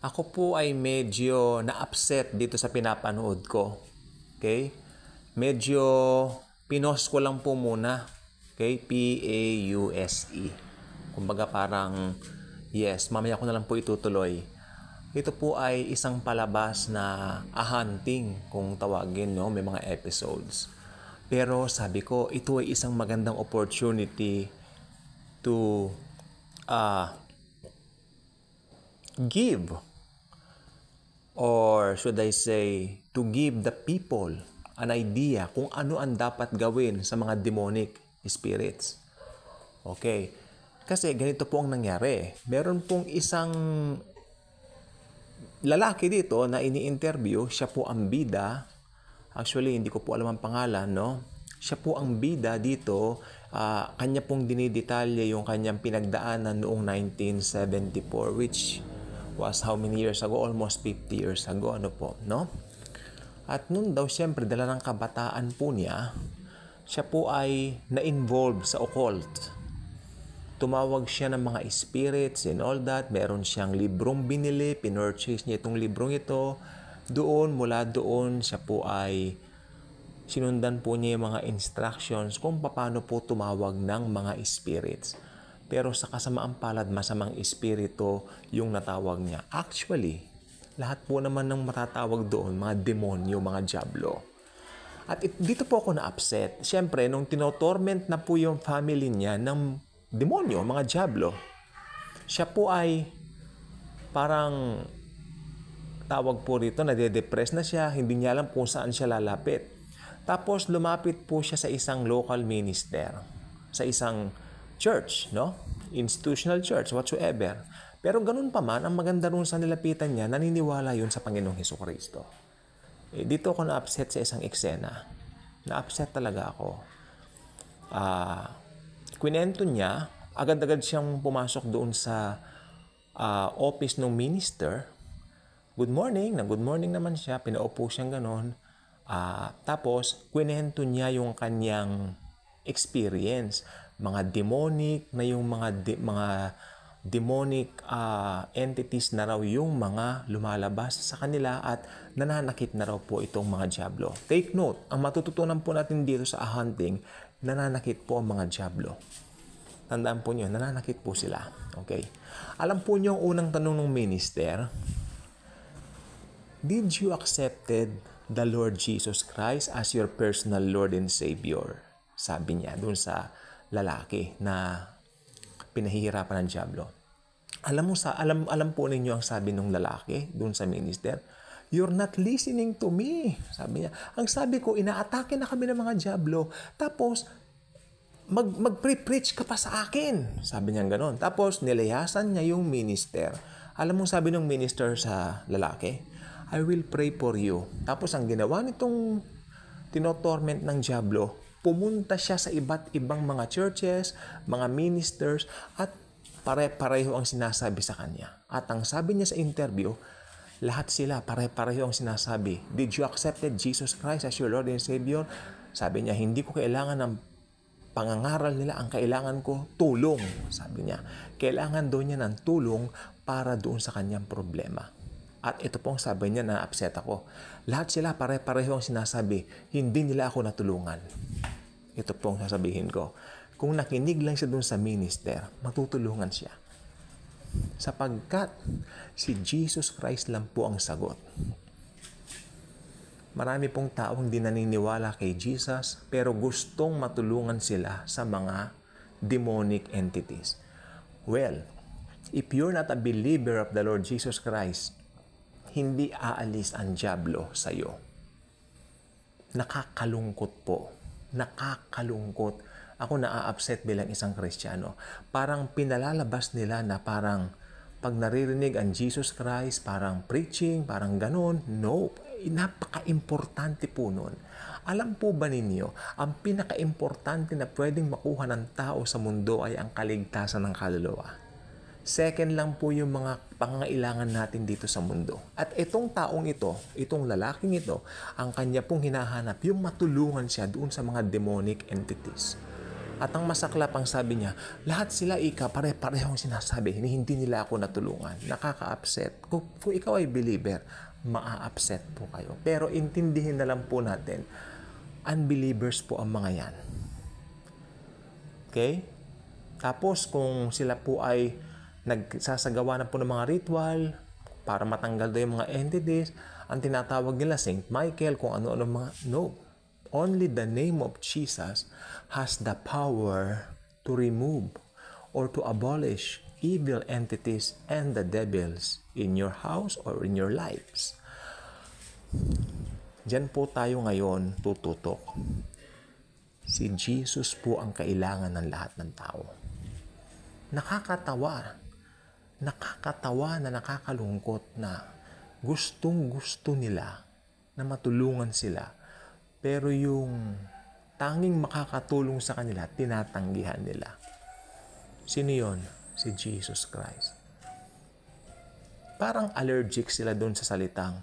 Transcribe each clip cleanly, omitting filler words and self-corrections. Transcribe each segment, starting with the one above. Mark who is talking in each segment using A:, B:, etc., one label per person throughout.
A: Ako po ay medyo na-upset dito sa pinapanood ko. Okay? Medyo pinost ko lang po muna. Okay? P-A-U-S-E. Kumbaga parang, yes, mamaya ko na lang po itutuloy. Ito po ay isang palabas na a-hunting kung tawagin, no? May mga episodes. Pero sabi ko, ito ay isang magandang opportunity to give, or should I say, to give the people an idea kung ano ang dapat gawin sa mga demonic spirits. Okay. Kasi ganito po ang nangyari. Meron pong isang lalaki dito na ini-interview. Siya po ang bida. Actually, hindi ko po alam ang pangalan, no? Siya po ang bida dito. Kanya pong dinidetalye yung kanyang pinagdaanan noong 1974, which was how many years ago? Almost 50 years ago, ano po, no? At noon daw, siyempre, dala ng kabataan po niya, siya po ay na-involve sa occult. Tumawag siya ng mga spirits and all that. Meron siyang librong binili, pinurchase niya itong librong ito. Mula doon, siya po ay sinundan po niya yung mga instructions kung paano po tumawag ng mga spirits. Pero sa kasamaang palad, masamang espiritu yung natawag niya. Actually, lahat po naman ng matatawag doon, mga demonyo, mga diablo. At dito po ako na-upset. Siyempre, nung tinotorment na po yung family niya ng demonyo, mga diablo, siya po ay parang tawag po rito, nade-depress na siya, hindi niya alam kung saan siya lalapit. Tapos lumapit po siya sa isang local minister, sa isang church, no? Institutional church, whatsoever. Pero ganun pa man, ang maganda rin sa nilapitan niya, naniniwala yun sa Panginoong Hesukristo. Dito ako na-upset sa isang eksena. Na-upset talaga ako. Kwinento niya, agad-agad siyang pumasok doon sa office ng minister. Good morning naman siya, pinaupo siyang ganon. Tapos, kwinento niya yung kanyang experience. Mga demonic na yung mga demonic entities na raw yung mga lumalabas sa kanila at nananakit na raw po itong mga diablo. Take note, ang matututunan po natin dito sa hunting, nananakit po ang mga diablo. Tandaan po nyo, nananakit po sila. Okay? Alam po nyo ang unang tanong ng minister, did you accepted the Lord Jesus Christ as your personal Lord and Savior? Sabi niya dun sa lalaki na pinahihirapan ng diablo. Alam po ninyo ang sabi ng lalaki dun sa minister, you're not listening to me. Sabi niya, ang sabi ko, inaatake na kami ng mga diablo. Tapos, mag-preach ka pa sa akin. Sabi niya gano'n. Tapos, nilayasan niya yung minister. Alam mo sabi ng minister sa lalaki, I will pray for you. Tapos, ang ginawa nitong tinotorment ng diablo, pumunta siya sa iba't ibang mga churches, mga ministers, at pare-pareho ang sinasabi sa kanya. At ang sabi niya sa interview, lahat sila pare-pareho ang sinasabi, did you accepted Jesus Christ as your Lord and Savior? Sabi niya, hindi ko kailangan ng pangangaral nila, ang kailangan ko, tulong. Sabi niya, kailangan doon niya ng tulong para doon sa kanyang problema. At ito pong sabi niya, na-upset ako. Lahat sila pare-pareho ang sinasabi, hindi nila ako natulungan. Ito pong sasabihin ko. Kung nakinig lang siya doon sa minister, matutulungan siya. Sapagkat si Jesus Christ lang po ang sagot. Marami pong taong di naniniwala kay Jesus, pero gustong matulungan sila sa mga demonic entities. Well, if you're not a believer of the Lord Jesus Christ, hindi aalis ang diablo sa iyo. Nakakalungkot po. Nakakalungkot. Ako na-upset bilang isang Kristiyano. Parang pinalalabas nila na parang pag naririnig ang Jesus Christ, parang preaching, parang ganon. No, napaka-importante po nun. Alam po ba ninyo, ang pinaka-importante na pwedeng makuha ng tao sa mundo ay ang kaligtasan ng kaluluwa. Second lang po yung mga pangangailangan natin dito sa mundo. At itong taong ito, itong lalaking ito, ang kanya pong hinahanap, yung matulungan siya doon sa mga demonic entities. At ang masaklap ang sabi niya, lahat sila pare-parehong sinasabi, hindi nila ako natulungan. Nakaka-upset. Kung ikaw ay believer, maa-upset po kayo. Pero intindihin na lang po natin, unbelievers po ang mga yan. Okay? Tapos kung sila po ay nagsasagawa na po ng mga ritual para matanggal daw yung mga entities, ang tinatawag nila Saint Michael, kung ano-ano mga, no. Only the name of Jesus has the power to remove or to abolish evil entities and the devils in your house or in your lives. Diyan po tayo ngayon tututok. Si Jesus po ang kailangan ng lahat ng tao. Nakakatawa na nakakalungkot na gustong-gusto nila na matulungan sila. Pero yung tanging makakatulong sa kanila, tinatanggihan nila. Sino yun? Si Jesus Christ. Parang allergic sila doon sa salitang,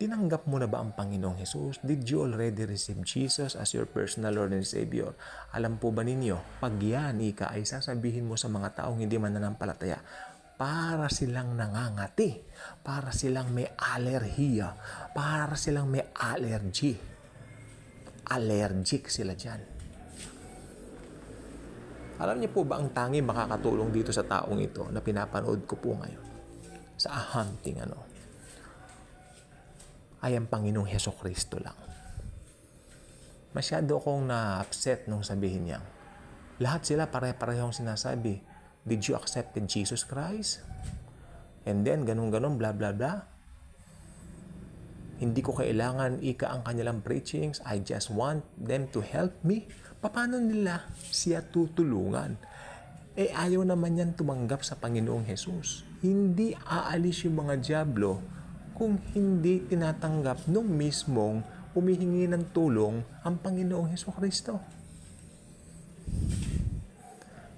A: tinanggap mo na ba ang Panginoong Jesus? Did you already receive Jesus as your personal Lord and Savior? Alam po ba ninyo, pag yan, ay sasabihin mo sa mga taong hindi mananampalataya, para silang nangangati, para silang may alerhiya, para silang may allergy. Allergic sila dyan. Alam niyo po ba ang tanging makakatulong dito sa taong ito na pinapanood ko po ngayon? Sa hunting ay ang Panginoong Hesukristo lang. Masyado akong na-upset nung sabihin niya. Lahat sila pare-parehong sinasabi, did you accept Jesus Christ? And then, ganun-ganun, blah, blah, blah. Hindi ko kailangan ang kanilang preachings. I just want them to help me. Paano nila siya tutulungan? Ayaw naman yan tumanggap sa Panginoong Jesus. Hindi aalis yung mga dyablo kung hindi tinatanggap nung mismong humihingi ng tulong ang Panginoong Hesukristo.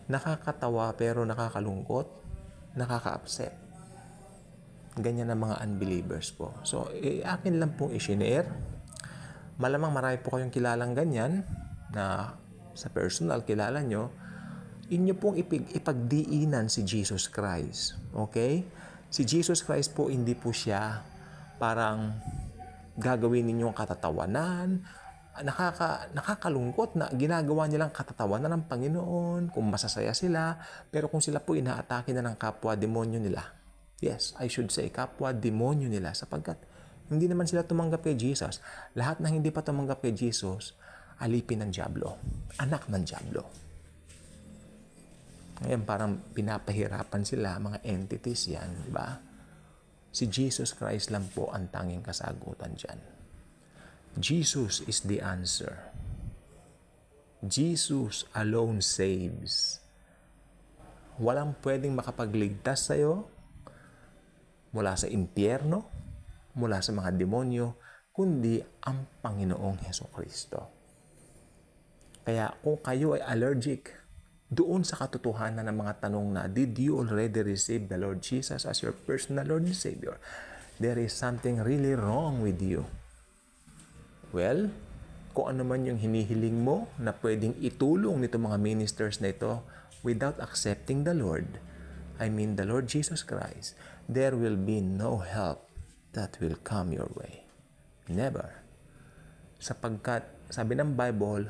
A: Nakakatawa pero nakakalungkot, nakaka-upset. Ganyan ang mga unbelievers po. So, akin lang pong i-share. Malamang marami po kayong kilalang ganyan na sa personal kilala nyo. Inyo pong ipagdiinan si Jesus Christ. Okay? Si Jesus Christ po, hindi po siya parang gagawin ninyong katatawanan. Nakakalungkot na ginagawa nilang katatawanan ng Panginoon kung masasaya sila. Pero kung sila po inaatake na ng kapwa-demonyo nila, yes, I should say kapwa-demonyo nila, sapagkat hindi naman sila tumanggap kay Jesus. Lahat na hindi pa tumanggap kay Jesus, alipin ng dyablo, anak ng dyablo. Ngayon parang pinapahirapan sila, mga entities yan, di ba? Si Jesus Christ lang po ang tanging kasagutan dyan. Jesus is the answer. Jesus alone saves. Walang pwedeng makapagligtas sa'yo mula sa impyerno, mula sa mga demonyo, kundi ang Panginoong Hesukristo. Kaya kung kayo ay allergic doon sa katotohanan ng mga tanong na, did you already receive the Lord Jesus as your personal Lord and Savior? There is something really wrong with you. Well, kung ano man yung hinihiling mo na pwedeng itulong nito mga ministers na ito without accepting the Lord, I mean the Lord Jesus Christ, there will be no help that will come your way. Never. Sapagkat, sabi ng Bible,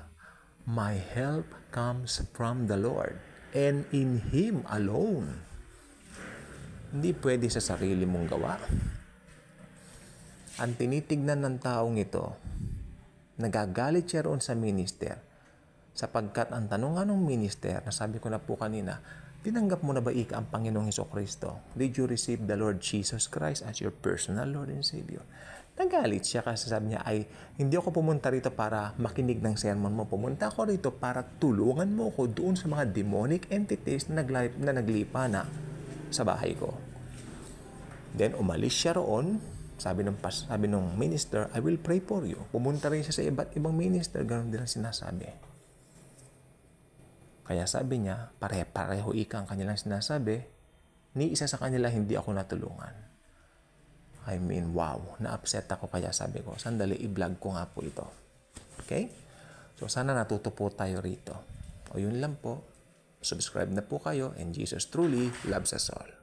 A: my help comes from the Lord and in Him alone. Hindi pwede sa sarili mong gawa. Ang tinitignan ng taong ito, nagagalit siya roon sa minister, sapagkat ang tanong nga ng minister, nasabi ko na po kanina, tinanggap mo na ba ang Panginoong Hesukristo? Did you receive the Lord Jesus Christ as your personal Lord and Savior? Nagalit siya kasi sabi niya, hindi ako pumunta rito para makinig ng sermon mo. Pumunta ako rito para tulungan mo ko doon sa mga demonic entities na naglipa na sa bahay ko. Then umalis siya roon. Sabi ng minister, I will pray for you. Pumunta rin siya sa iba't ibang minister. Ganon din ang sinasabi. Kaya sabi niya, pareho ang kanilang sinasabi. Ni isa sa kanila hindi ako natulungan. I mean, wow, na-upset ako, kaya sabi ko, sandali, i-vlog ko nga po ito. Okay? So, sana natuto po tayo rito. O yun lang po. Subscribe na po kayo and Jesus truly loves us all.